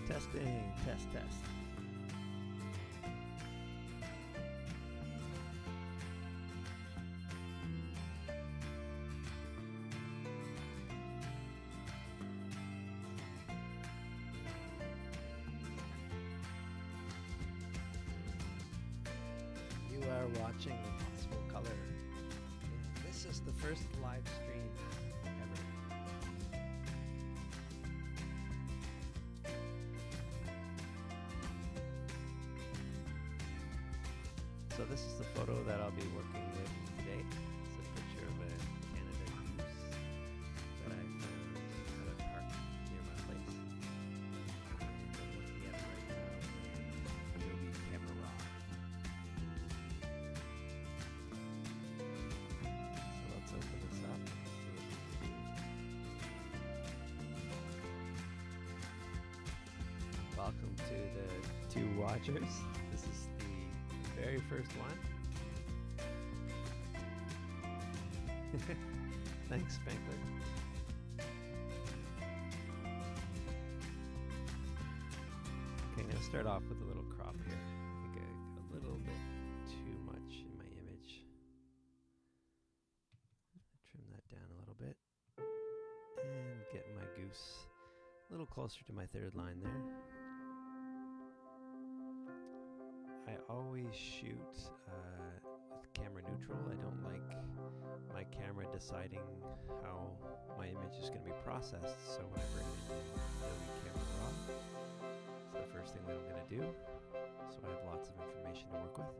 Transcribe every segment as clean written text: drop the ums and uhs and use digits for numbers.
Testing, test, test. You are watching Impossible Color. This is the first live stream ever. So this is the photo that I'll be working with today. It's a picture of a Canada goose that I found at a park near my place. I'm looking at it right now in Adobe Camera Raw. So let's open this up and see what we can do. Welcome to the two watchers. This is very first one. Thanks, Spankler. Okay, I'm going to start off with a little crop here. I think I got a little bit too much in my image. Trim that down a little bit. And get my goose a little closer to my third line there. I always shoot with camera neutral. I don't like my camera deciding how my image is going to be processed, so when I bring it into Adobe Camera Raw, it's the first thing that I'm going to do, so I have lots of information to work with.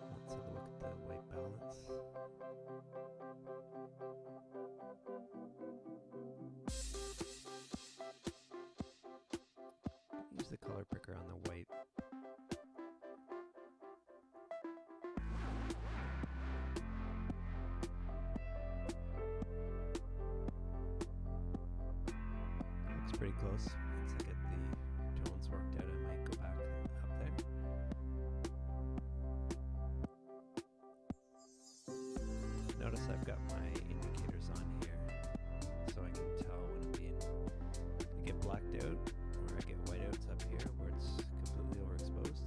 Let's have a look at the white balance. Use the color picker on the white. Looks pretty close. Once I get the tones worked out, I might go back up there. Notice I've got my indicators on here, so I can tell when I get blacked out. I get whiteouts up here where it's completely overexposed.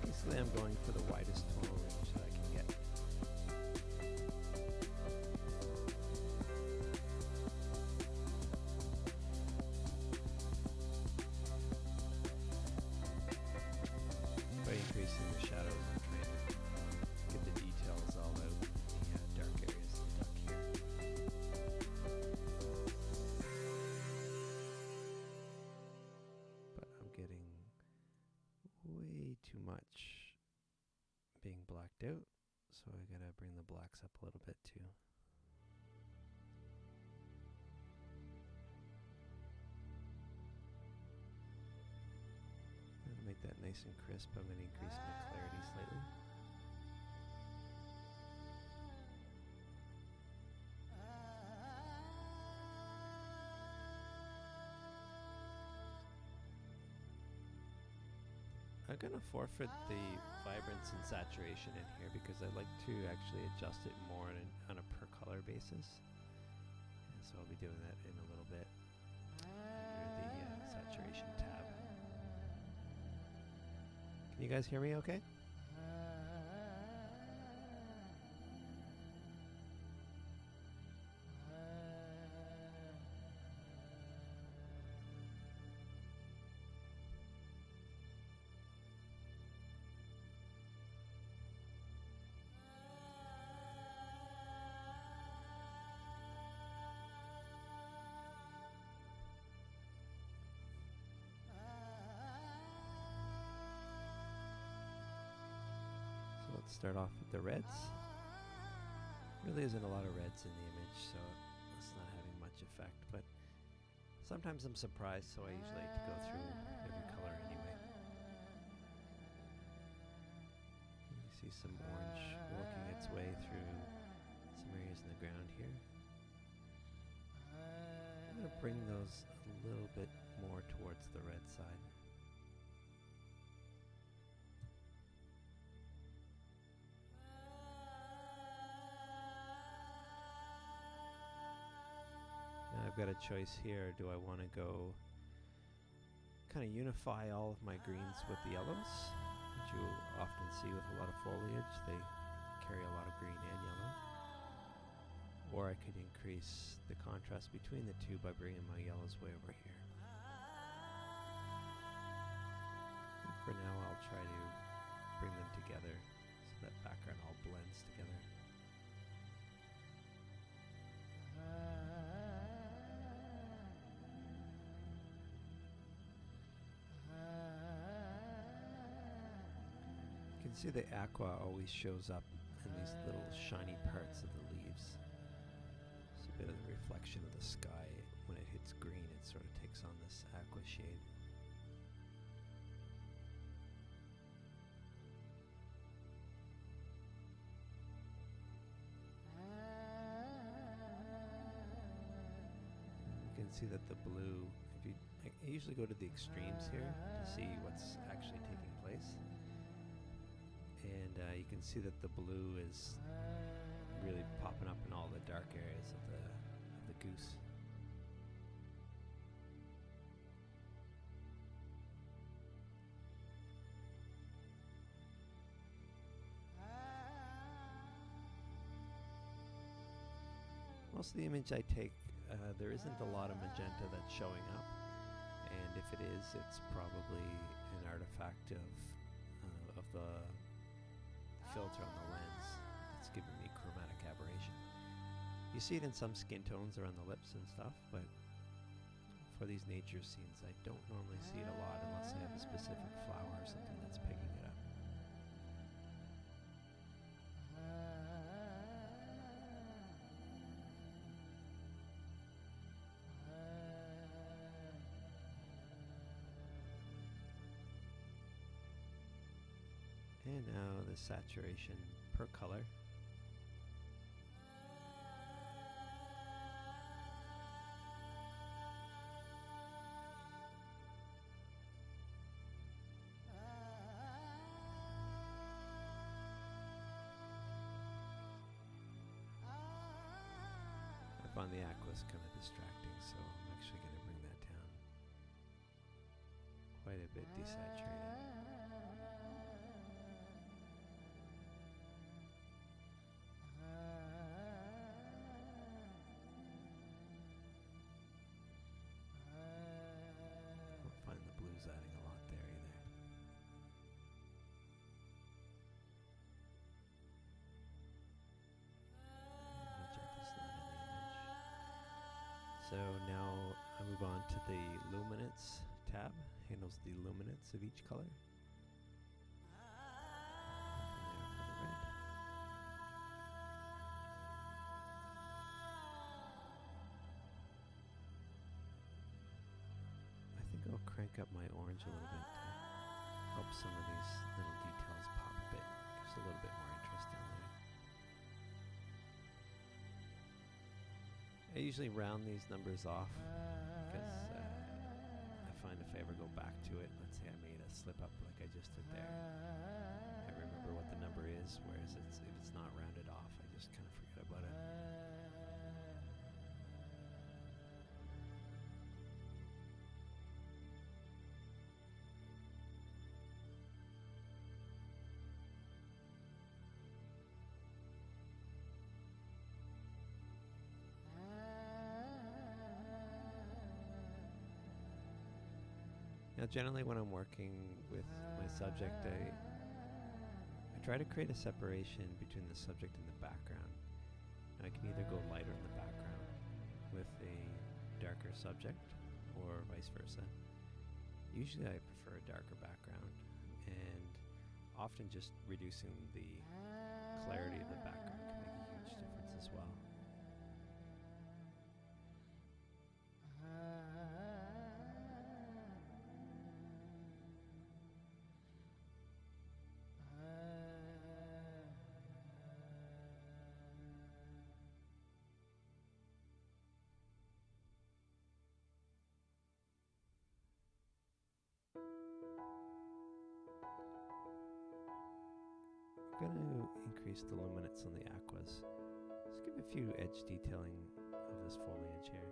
Basically, I'm going for the widest tonal range that I can get. By increasing the shadows, I'm trying to get the details all out in the dark areas of the duck here. But I'm getting way too much being blacked out, so I gotta bring the blacks up a little bit too. To make that nice and crisp, I'm going to increase my clarity slightly. I'm going to forfeit the vibrance and saturation in here because I like to actually adjust it more on a per color basis. And so I'll be doing that in a little bit under the saturation tab. Can you guys hear me okay? Let's start off with the reds. Really isn't a lot of reds in the image, so it's not having much effect, but sometimes I'm surprised, so I usually like to go through every color anyway. You see some orange working its way through some areas in the ground here. I'm going to bring those a little bit more towards the red side. I've got a choice here. Do I want to go kind of unify all of my greens with the yellows, which you often see with a lot of foliage. They carry a lot of green and yellow. Or I could increase the contrast between the two by bringing my yellows way over here. And for now, I'll try to bring them together so that background all blends together. You can see the aqua always shows up in these little shiny parts of the leaves. It's a bit of the reflection of the sky. When it hits green, it sort of takes on this aqua shade. You can see that the blue, I usually go to the extremes here to see what's actually taking place. And you can see that the blue is really popping up in all the dark areas of the goose. Most of the image I take, there isn't a lot of magenta that's showing up, and if it is, it's probably an artifact of the filter on the lens that's giving me chromatic aberration. You see it in some skin tones around the lips and stuff, but for these nature scenes, I don't normally see it a lot unless I have a specific flower or something that's picking it up. And now the saturation per color. I find the aqua is kind of distracting, so I'm actually going to bring that down quite a bit desaturated. Adding a lot there either. Magenta's not in the image. So now I move on to the luminance tab. Handles the luminance of each color. I'll crank up my orange a little bit to help some of these little details pop a bit. Gives a little bit more interest down there. I usually round these numbers off because I find if I ever go back to it, let's say I made a slip up like I just did there, I remember what the number is, whereas if it's not rounded off, I just kind of forget about it. Now generally when I'm working with my subject, I try to create a separation between the subject and the background. And I can either go lighter in the background with a darker subject or vice versa. Usually I prefer a darker background, and often just reducing the clarity of the background can make a huge difference as well. I'm going to increase the luminance on the aquas. Just give a few edge detailing of this foliage here.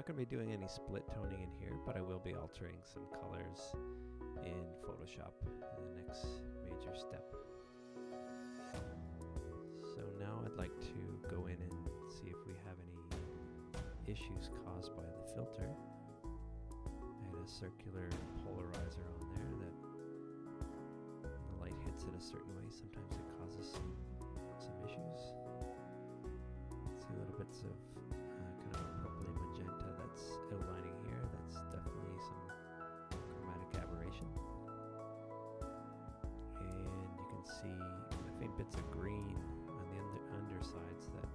not going to be doing any split toning in here, but I will be altering some colors in Photoshop in the next major step. So now I'd like to go in and see if we have any issues caused by the filter. I had a circular polarizer on there that when the light hits it a certain way, sometimes it causes some issues. See little bits of kind of a purpley magenta that's outlining here. That's definitely some chromatic aberration. And you can see faint bits of green on the undersides that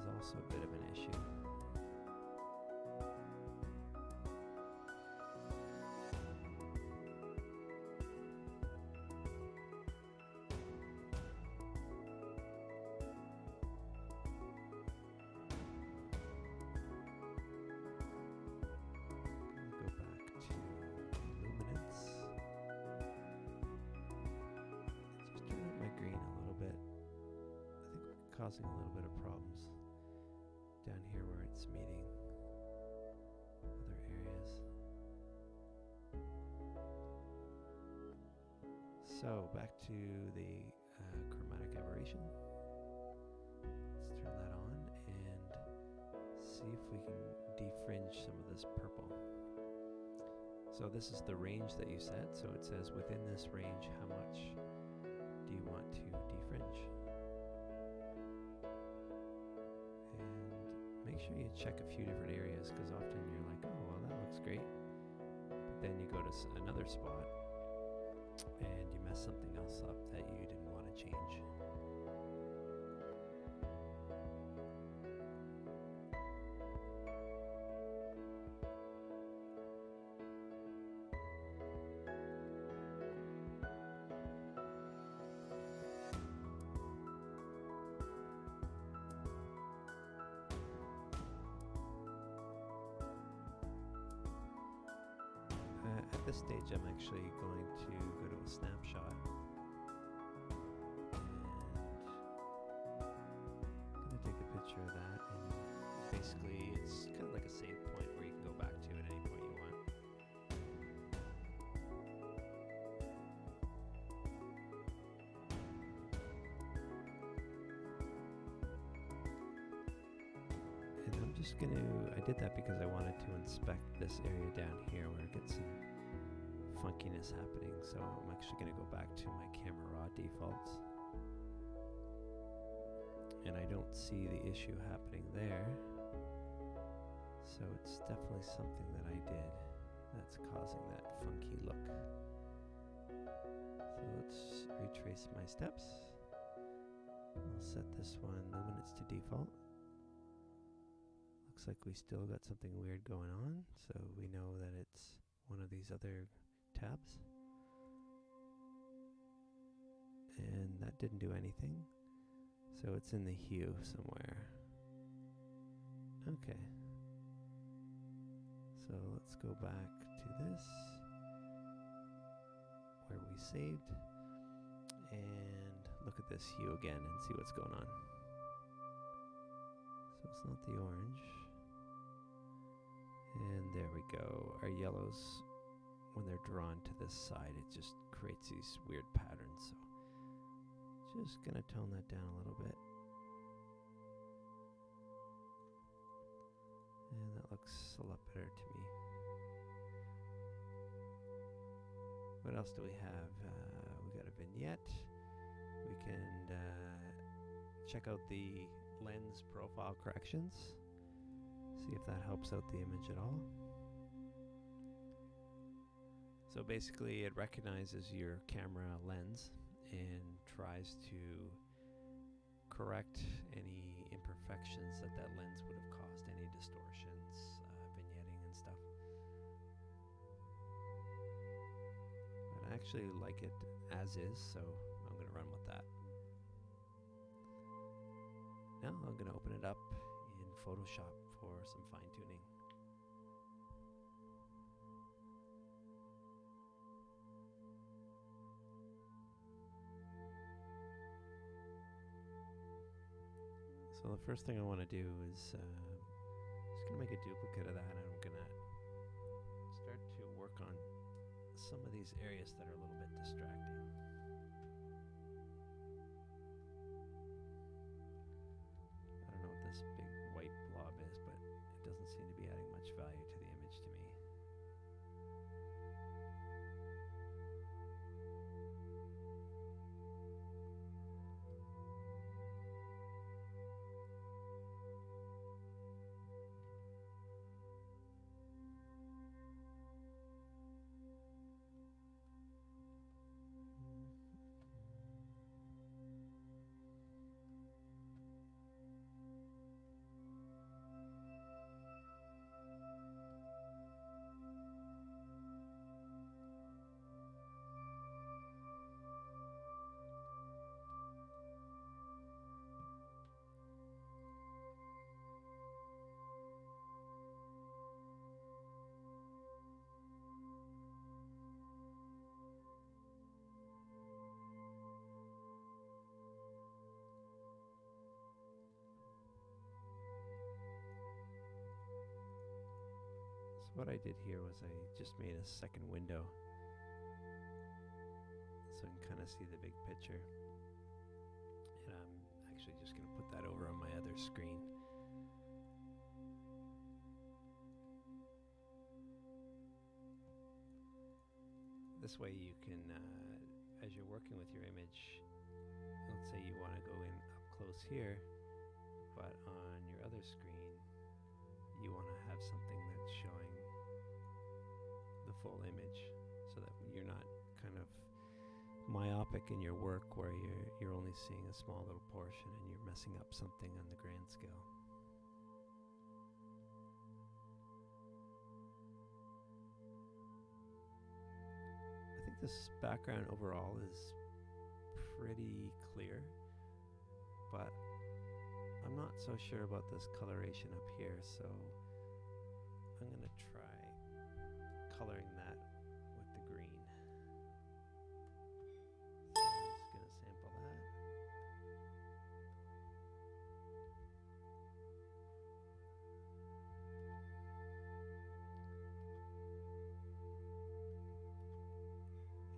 is also a bit of an issue. Causing a little bit of problems down here where it's meeting other areas. So back to the chromatic aberration. Let's turn that on and see if we can defringe some of this purple. So this is the range that you set. So it says within this range, how much do you want to defringe? Make sure you check a few different areas, because often you're like, oh, well, that looks great. But then you go to another spot and you mess something else up that you didn't want to change. At this stage, I'm actually going to go to a snapshot, and I'm going to take a picture of that, and basically it's kind of like a save point where you can go back to at any point you want. And I'm just going to, I did that because I wanted to inspect this area down here where it gets some funkiness happening, so I'm actually going to go back to my camera raw defaults, and I don't see the issue happening there, so it's definitely something that I did that's causing that funky look. So let's retrace my steps. I'll set this one luminance to default. Looks like we still got something weird going on, so we know that it's one of these other tabs, and that didn't do anything, so it's in the hue somewhere. Okay, so let's go back to this where we saved and look at this hue again and see what's going on. So it's not the orange, and there we go. Our yellows, when they're drawn to this side, it just creates these weird patterns. So just gonna tone that down a little bit. And that looks a lot better to me. What else do we have? We got a vignette. We can check out the lens profile corrections. See if that helps out the image at all. So basically it recognizes your camera lens and tries to correct any imperfections that lens would have caused, any distortions, vignetting and stuff. But I actually like it as is, so I'm going to run with that. Now I'm going to open it up in Photoshop for some fine-tuning. So the first thing I want to do is just going to make make a duplicate of that, and I'm gonna start to work on some of these areas that are a little bit distracting. I don't know what this big white blob is, but it doesn't seem to be adding much value to the image to me. So what I did here was I just made a second window so you can kind of see the big picture. And I'm actually just going to put that over on my other screen. This way you can, as you're working with your image, let's say you want to go in up close here, but on your other screen you want to have something that's showing the full image, so that you're not kind of myopic in your work where you're only seeing a small little portion and you're messing up something on the grand scale. I think this background overall is pretty clear, but I'm not so sure about this coloration up here, so I'm going to try coloring that with the green. So I'm just going to sample that.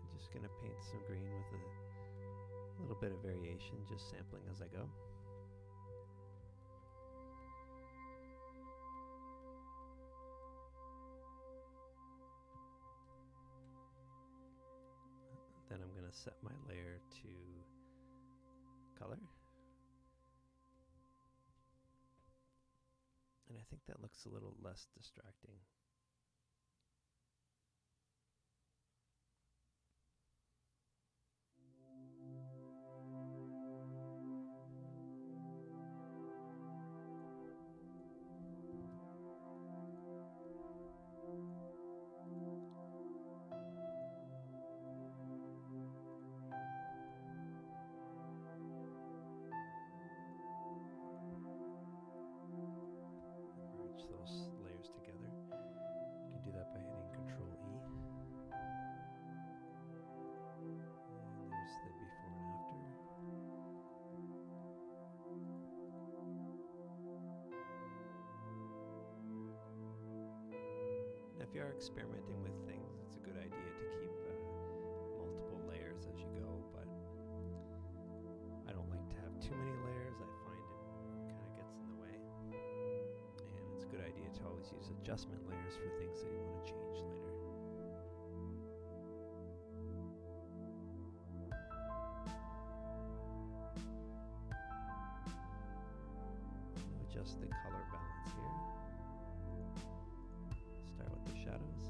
I'm just going to paint some green with a little bit of variation, just sampling as I go. Then I'm going to set my layer to color. And I think that looks a little less distracting. Those layers together. You can do that by hitting Control E. And there's the before and after. Now, if you are experimenting with things, it's a good idea to keep multiple layers as you go, but I don't like to have too many layers. I find it kind of gets in the way. It's a good idea to always use adjustment layers for things that you want to change later. Adjust the color balance here. Start with the shadows.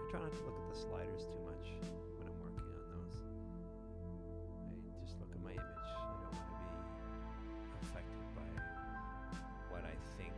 I try not to look at the sliders too much when I'm working on those. I just look at my image. I don't want to be affected by what I think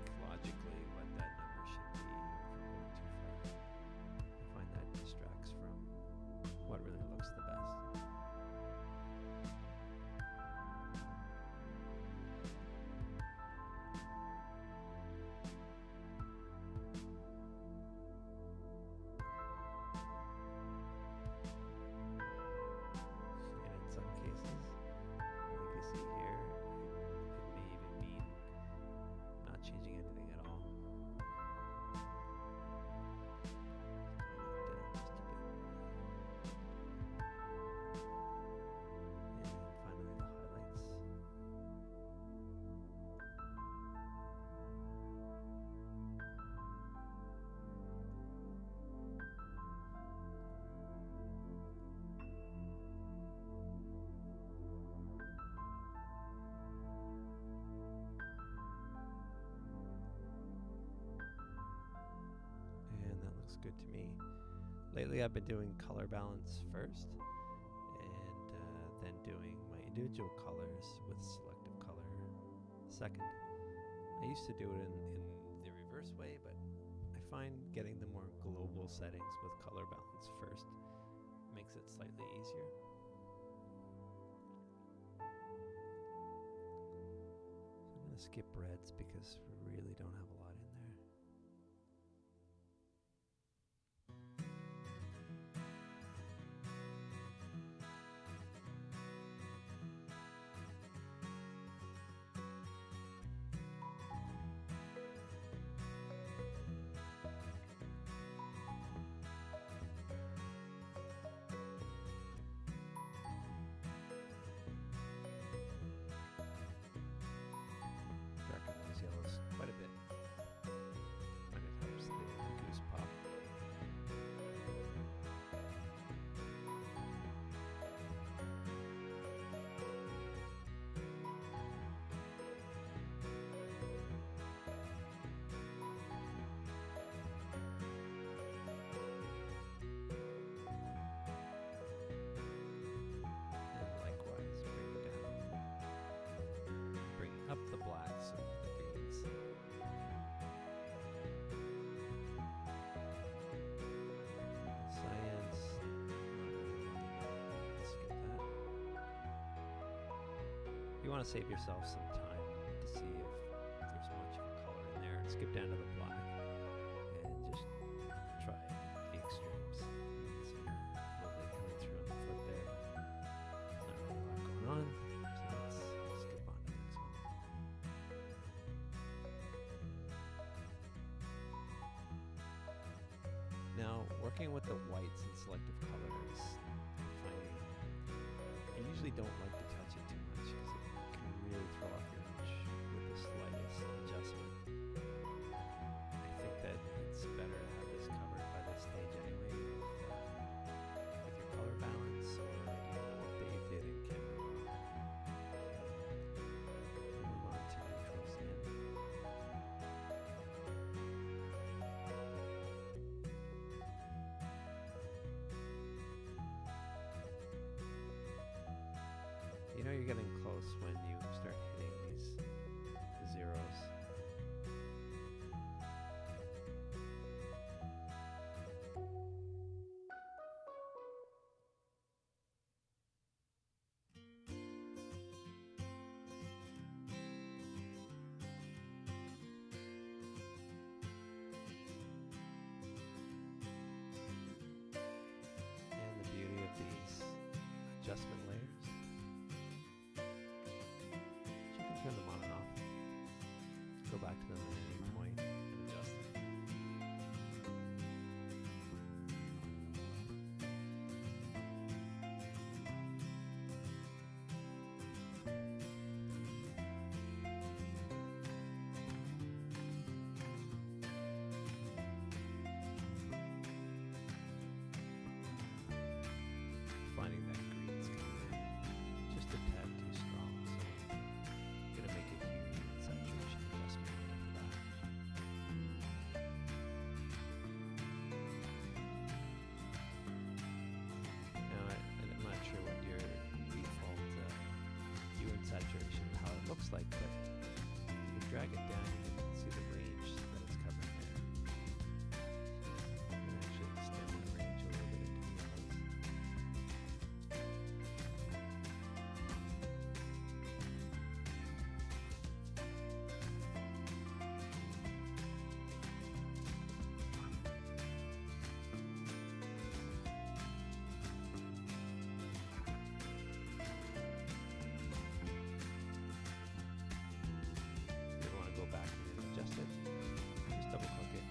good to me. Lately I've been doing color balance first, and then doing my individual colors with selective color second. I used to do it in the reverse way, but I find getting the more global settings with color balance first makes it slightly easier. So I'm going to skip reds because we really don't have a lot in there. Yellows quite a bit. And it helps the goose pop. And likewise, bring up the blacks of the greens. Cyans. Let's get that. You want to save yourself some time to see if there's much of a color in there. Skip down to the black and just try the extremes. You can see a little bit coming through on the foot there, but not really a lot going on. So let's skip on to the next one. Now, working with the whites and selective colors, I usually don't like to touch it too much because it can really throw off your image with the slightest adjustment. I think that it's better to have this covered by this stage anyway with your color balance or even the work that you did in camera raw. So, move on to neutrals again. You know you're getting close when you start hitting these zeros. And the beauty of these adjustment layers, you can turn them on and off. Go back to them at any point and adjust them. Finding that green's coming in just a tad too strong, so I'm going to make a hue and saturation adjustment for that. Now, I'm not sure what your default hue and saturation, how it looks like, but if you drag it down, you can see the range that it's covering there. You can actually extend the range a little bit into the yellows. If you want to go back and adjust it, just double click it.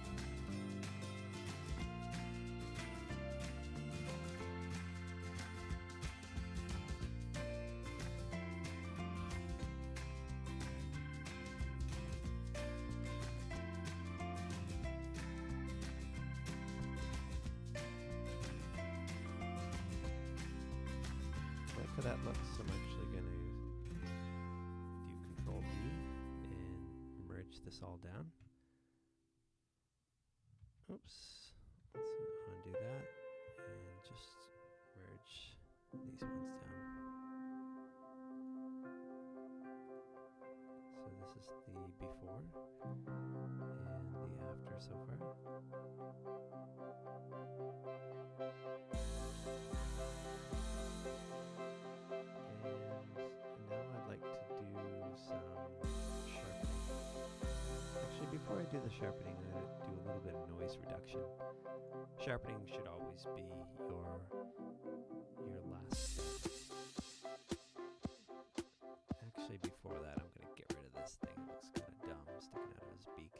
Like how that looks, I'm actually going to do Control V and merge this all down. Oops. Let's is the before and the after so far. And now I'd like to do some sharpening. Actually, before I do the sharpening, I'm going to do a little bit of noise reduction. Sharpening should always be your last step. Actually, before that, I'm going to get rid of this thing. It looks kind of dumb sticking out of his beak.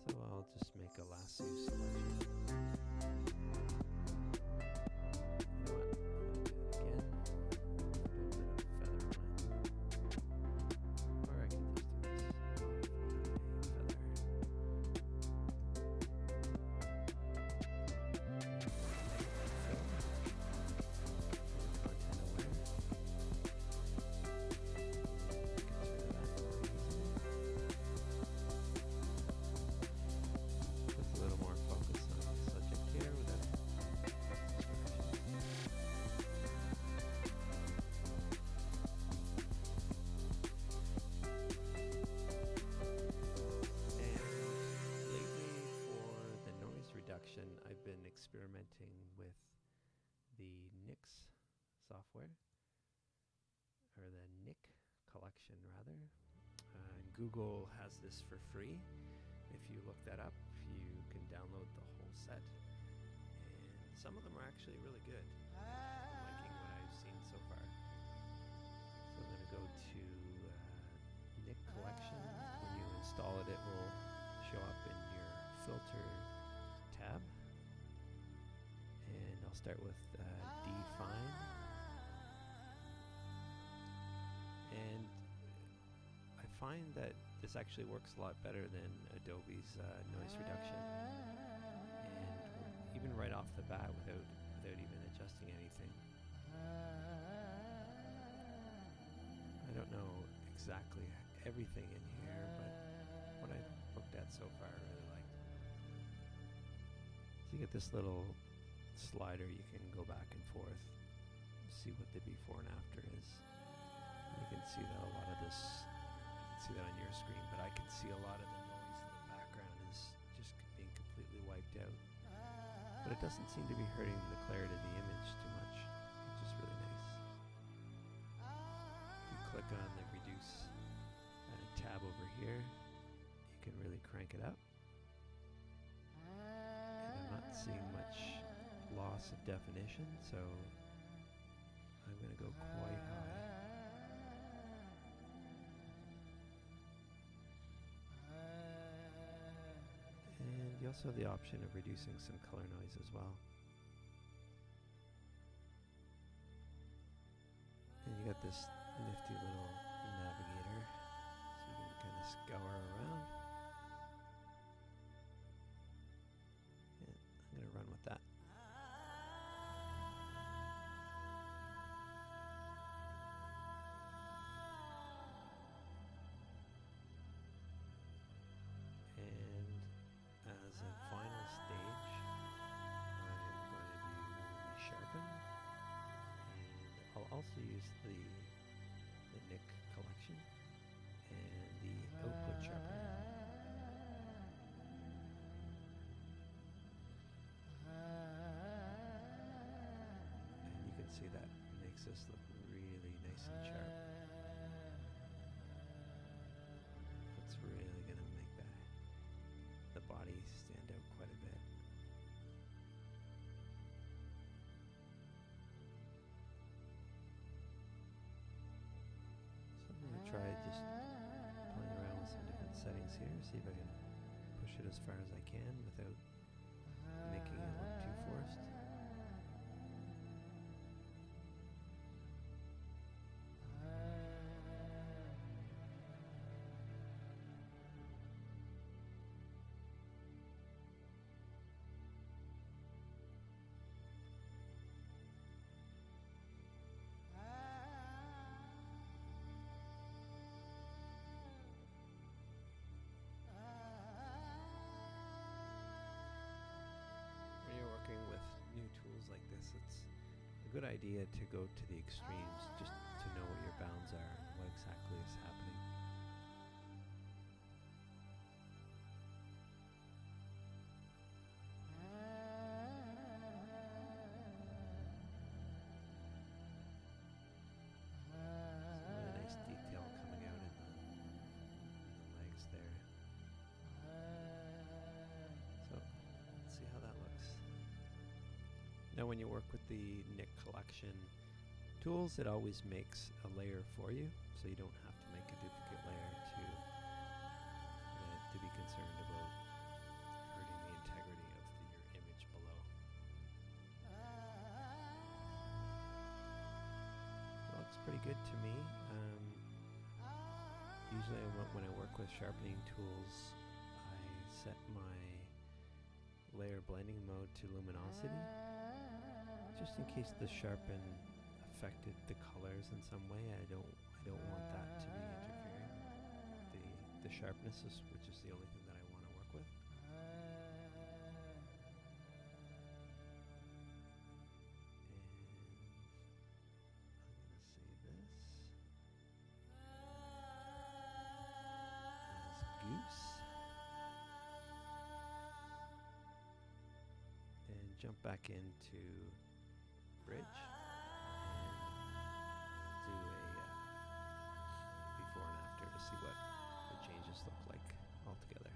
So I'll just make a lasso selection. I've been experimenting with the NIX software, or the NIC collection rather. Google has this for free. If you look that up, you can download the whole set, and some of them are actually really good. I'm liking what I've seen so far. So I'm going to go to NIC collection. When you install it, it will show up in your filter tab, and I'll start with define, and I find that this actually works a lot better than Adobe's noise reduction, and even right off the bat without even adjusting anything. I don't know exactly everything in here, but what I've looked at so far I really liked. So you get this little slider, you can go back and forth, see what the before and after is. You can see that a lot of this, you can see that on your screen, but I can see a lot of the noise in the background is just being completely wiped out. But it doesn't seem to be hurting the clarity of the image too much, which is really nice. If you click on the reduce tab over here, you can really crank it up. Not seeing much loss of definition, so I'm going to go quite high. And you also have the option of reducing some color noise as well. And you got this nifty little navigator, so you can kind of scour around. I'm going to run with that. And as a final stage, I'm going to do sharpen, and I'll also use the NIC collection and the output sharpener. See, that makes this look really nice and sharp. It's really going to make the body stand out quite a bit. So I'm going to try just playing around with some different settings here, see if I can push it as far as I can without making it look too forced. a good idea to go to the extremes just to know what your bounds are and what exactly is happening. Some really nice detail coming out in the legs there. So let's see how that looks. Now when you work with the Nik Collection tools, it always makes a layer for you, so you don't have to make a duplicate layer to be concerned about hurting the integrity of your image below. It looks pretty good to me. Usually when I work with sharpening tools, I set my layer blending mode to luminosity, just in case the sharpen affected the colors in some way. I don't want that to be interfering with the sharpness, which is the only thing that I want to work with. And I'm going to save this as Goose. And jump back into Bridge and do a before and after to see what the changes look like altogether.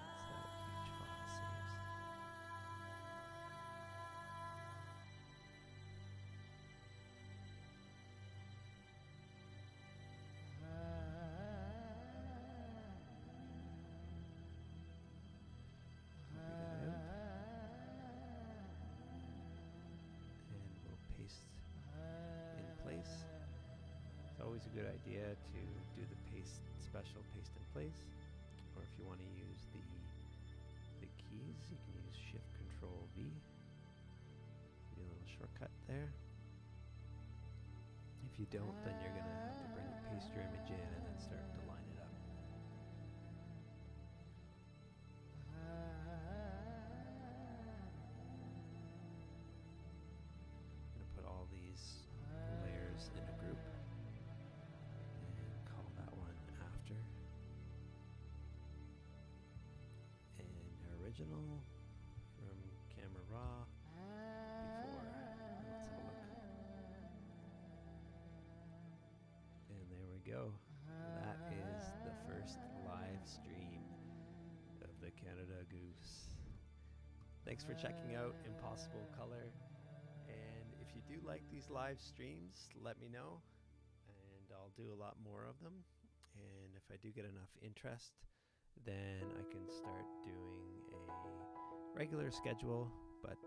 That's that huge file saves. It's always a good idea to do the special paste in place, or if you want to use the keys, you can use Shift Control V. See a little shortcut there. If you don't, then you're going to have to paste your image in and then start to line it up. I'm going to put all these layers in a group and call that one after. And original from camera raw before. Let's have a look. And there we go. That is the first live stream of the Canada Goose. Thanks for checking out Impossible Color. And if you do like these live streams, let me know, and I'll do a lot more of them. And if I do get enough interest, then I can start doing a regular schedule. But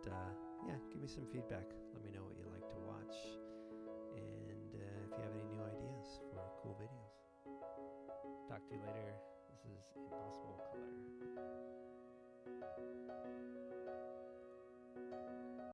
yeah, give me some feedback. Let me know